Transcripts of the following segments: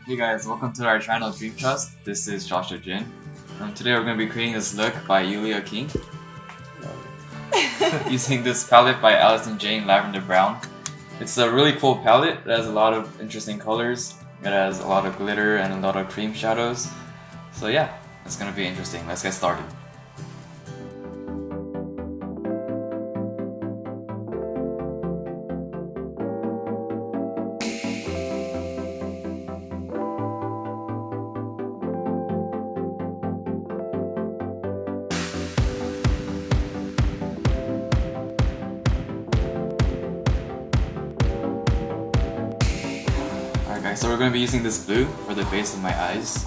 Hey guys, welcome to our channel Dream Trust. This is Joshua Jin. Today we're going to be creating this look by Yuliya King using this palette by Alice+Jane Lavender Brown. It's a really cool palette. It has a lot of interesting colors. It has a lot of glitter and a lot of cream shadows. So yeah, it's going to be interesting. Let's get started. Alright guys, so we're going to be using this blue for the base of my eyes.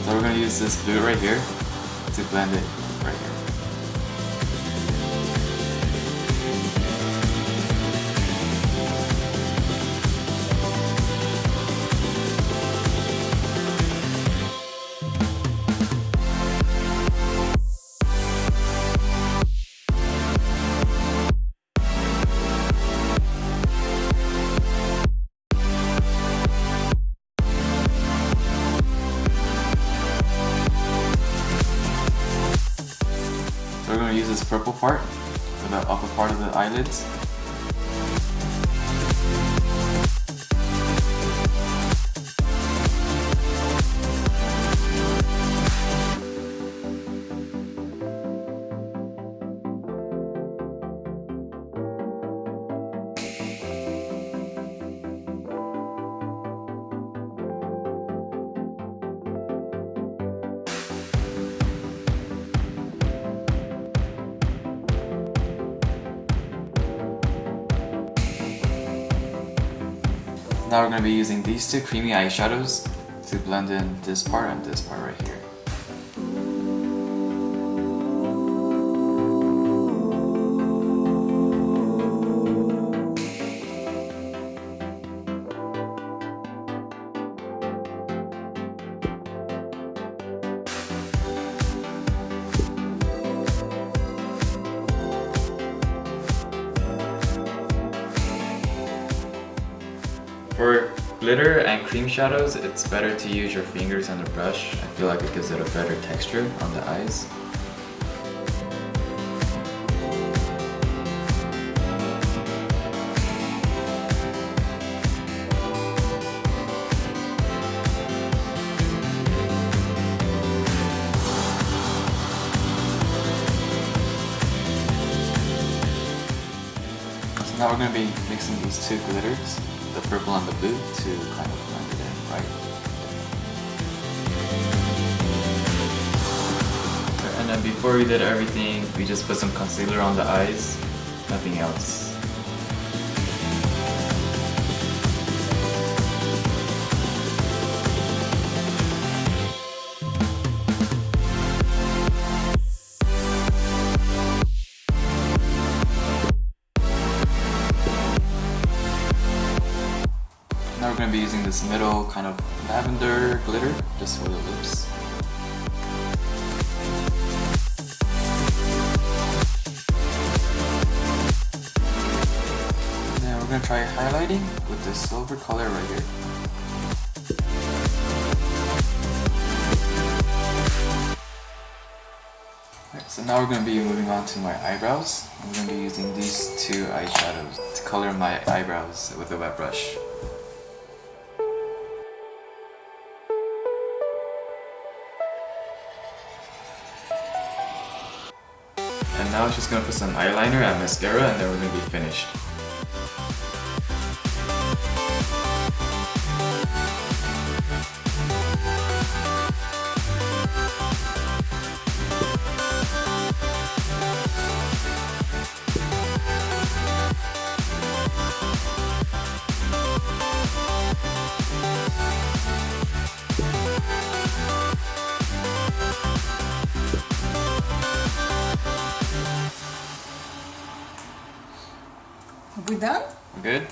So we're going to use this blue right here to blend it right here. So we're going to use this purple part for the upper part of the eyelids. Now we're going to be using these two creamy eyeshadows to blend in this part and this part right here. For glitter and cream shadows, it's better to use your fingers and a brush. I feel like it gives it a better texture on the eyes. So now we're going to be mixing these two glitters, the purple and the blue, to kind of blend it in, right? And then before we did everything, we just put some concealer on the eyes, nothing else. Now we're going to be using this middle kind of lavender glitter just for the lips. And then we're going to try highlighting with this silver color right here. Alright, so now we're going to be moving on to my eyebrows. I'm going to be using these two eyeshadows to color my eyebrows with a wet brush. And now it's just going to put some eyeliner and mascara, and then we're going to be finished. We done? Good?